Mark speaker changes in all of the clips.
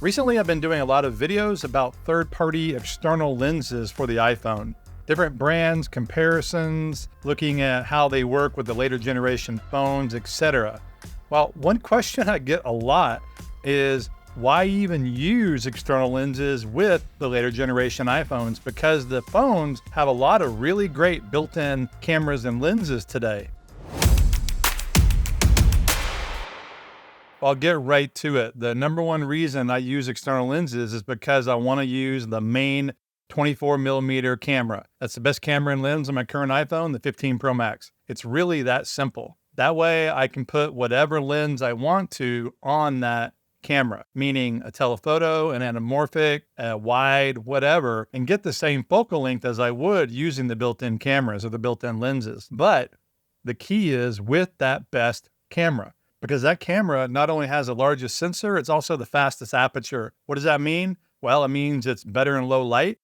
Speaker 1: Recently, I've been doing a lot of videos about third-party external lenses for the iPhone. Different brands, comparisons, looking at how they work with the later generation phones, etc. Well, one question I get a lot is why even use external lenses with the later generation iPhones? Because the phones have a lot of really great built-in cameras and lenses today. I'll get right to it. The number one reason I use external lenses is because I want to use the main 24mm camera. That's the best camera and lens on my current iPhone, the 15 Pro Max. It's really that simple. That way I can put whatever lens I want to on that camera, meaning a telephoto, an anamorphic, a wide, whatever, and get the same focal length as I would using the built-in cameras or the built-in lenses. But the key is with that best camera, because that camera not only has the largest sensor, it's also the fastest aperture. What does that mean? Well, it means it's better in low light.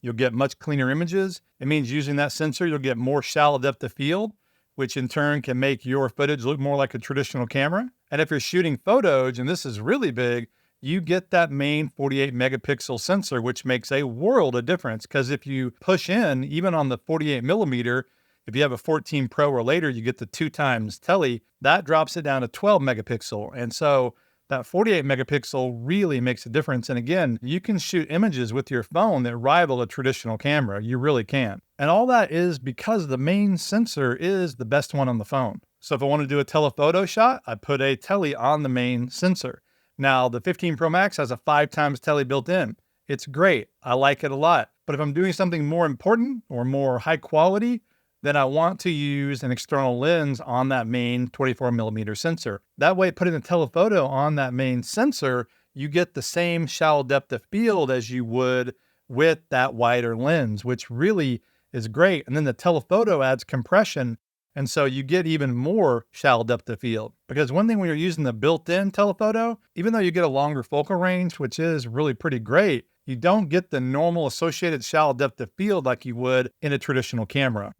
Speaker 1: You'll get much cleaner images. It means using that sensor, you'll get more shallow depth of field, which in turn can make your footage look more like a traditional camera. And if you're shooting photos, and this is really big, you get that main 48 megapixel sensor, which makes a world of difference. Because if you push in, even on the 48mm, if you have a 14 Pro or later, you get the 2x tele, that drops it down to 12 megapixel. And so that 48 megapixel really makes a difference. And again, you can shoot images with your phone that rival a traditional camera. You really can. And all that is because the main sensor is the best one on the phone. So if I want to do a telephoto shot, I put a tele on the main sensor. Now the 15 Pro Max has a 5x tele built in. It's great. I like it a lot. But if I'm doing something more important or more high quality, then I want to use an external lens on that main 24mm sensor. That way, putting a telephoto on that main sensor, you get the same shallow depth of field as you would with that wider lens, which really is great. And then the telephoto adds compression, and so you get even more shallow depth of field. Because one thing when you're using the built-in telephoto, even though you get a longer focal range, which is really pretty great, you don't get the normal associated shallow depth of field like you would in a traditional camera.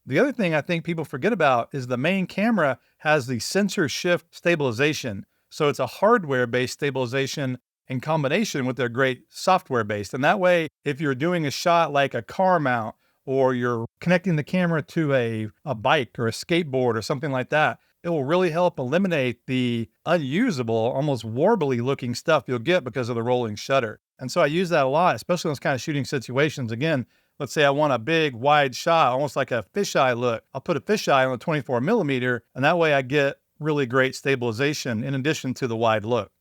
Speaker 1: The other thing I think people forget about is the main camera has the sensor shift stabilization. So it's a hardware-based stabilization in combination with their great software-based. And that way, if you're doing a shot like a car mount, or you're connecting the camera to a bike or a skateboard or something like that, it will really help eliminate the unusable, almost warbly looking stuff you'll get because of the rolling shutter. And so I use that a lot, especially in those kind of shooting situations. Again, let's say I want a big wide shot, almost like a fisheye look. I'll put a fisheye on the 24mm, and that way I get really great stabilization in addition to the wide look.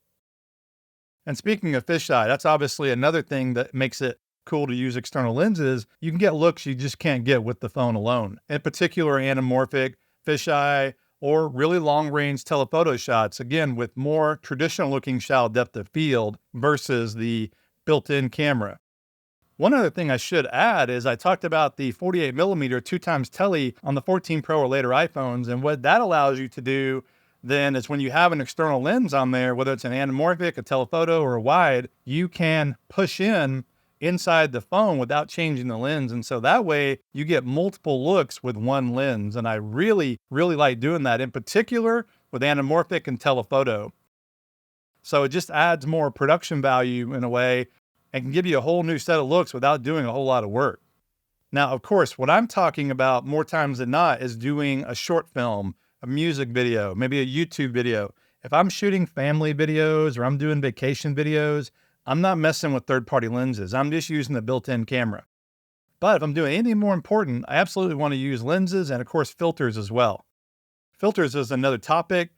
Speaker 1: And speaking of fisheye, that's obviously another thing that makes it cool to use external lenses. You can get looks you just can't get with the phone alone. In particular, anamorphic, fisheye, or really long-range telephoto shots, again, with more traditional looking shallow depth of field versus the built-in camera. One other thing I should add is I talked about the 48mm 2x tele on the 14 Pro or later iPhones, and what that allows you to do then is when you have an external lens on there, whether it's an anamorphic, a telephoto, or a wide, you can push in inside the phone without changing the lens. And so that way you get multiple looks with one lens. And I really, really like doing that, in particular with anamorphic and telephoto. So it just adds more production value in a way and can give you a whole new set of looks without doing a whole lot of work. Now, of course, what I'm talking about more times than not is doing a short film, a music video, maybe a YouTube video. If I'm shooting family videos or I'm doing vacation videos, I'm not messing with third-party lenses. I'm just using the built-in camera. But if I'm doing anything more important, I absolutely want to use lenses and, of course, filters as well. Filters is another topic,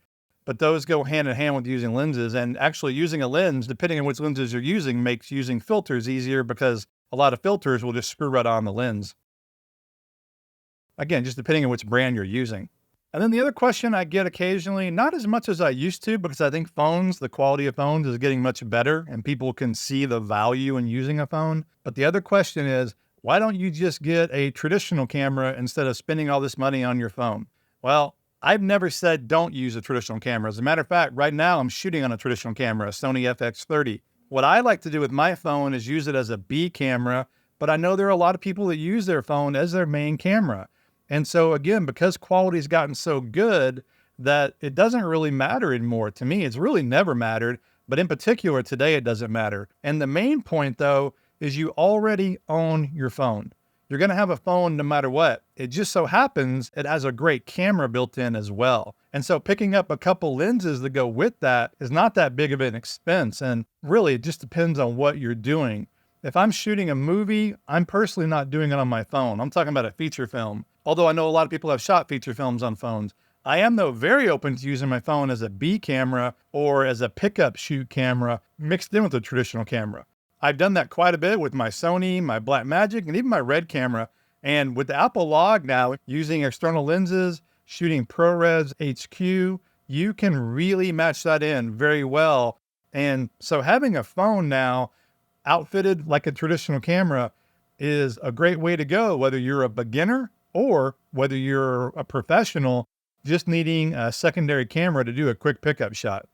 Speaker 1: but those go hand in hand with using lenses. And actually using a lens, depending on which lenses you're using, makes using filters easier because a lot of filters will just screw right on the lens. Again, just depending on which brand you're using. And then the other question I get occasionally, not as much as I used to, because I think the quality of phones is getting much better and people can see the value in using a phone. But the other question is, why don't you just get a traditional camera instead of spending all this money on your phone? Well, I've never said don't use a traditional camera. As a matter of fact, right now I'm shooting on a traditional camera, a Sony FX30. What I like to do with my phone is use it as a B camera, but I know there are a lot of people that use their phone as their main camera. And so again, because quality's gotten so good that it doesn't really matter anymore. To me, it's really never mattered But in particular, today it doesn't matter. And the main point though, is you already own your phone. You're gonna have a phone no matter what. It just so happens it has a great camera built in as well. And so picking up a couple lenses that go with that is not that big of an expense. And really, it just depends on what you're doing. If I'm shooting a movie, I'm personally not doing it on my phone. I'm talking about a feature film. Although I know a lot of people have shot feature films on phones. I am, though, very open to using my phone as a B camera or as a pickup shoot camera mixed in with a traditional camera. I've done that quite a bit with my Sony, my Blackmagic, and even my Red camera. And with the Apple Log now, using external lenses, shooting ProRes HQ, you can really match that in very well. And so having a phone now outfitted like a traditional camera is a great way to go, whether you're a beginner or whether you're a professional just needing a secondary camera to do a quick pickup shot.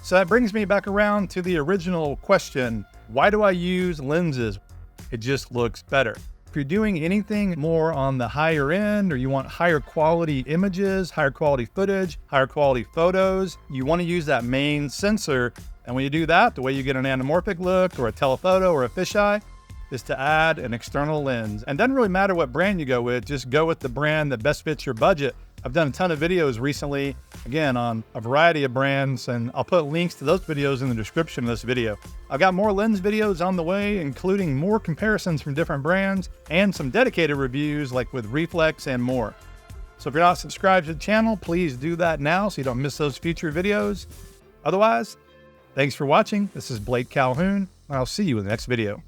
Speaker 1: So that brings me back around to the original question, why do I use lenses? It just looks better. If you're doing anything more on the higher end, or you want higher quality images, higher quality footage, higher quality photos, you want to use that main sensor. And when you do that, the way you get an anamorphic look or a telephoto or a fisheye is to add an external lens. And it doesn't really matter what brand you go with, just go with the brand that best fits your budget. I've done a ton of videos recently, again, on a variety of brands, and I'll put links to those videos in the description of this video. I've got more lens videos on the way, including more comparisons from different brands and some dedicated reviews like with reflex and more. So if you're not subscribed to the channel, please do that now so you don't miss those future videos. Otherwise, thanks for watching. This is Blake Calhoun, and I'll see you in the next video.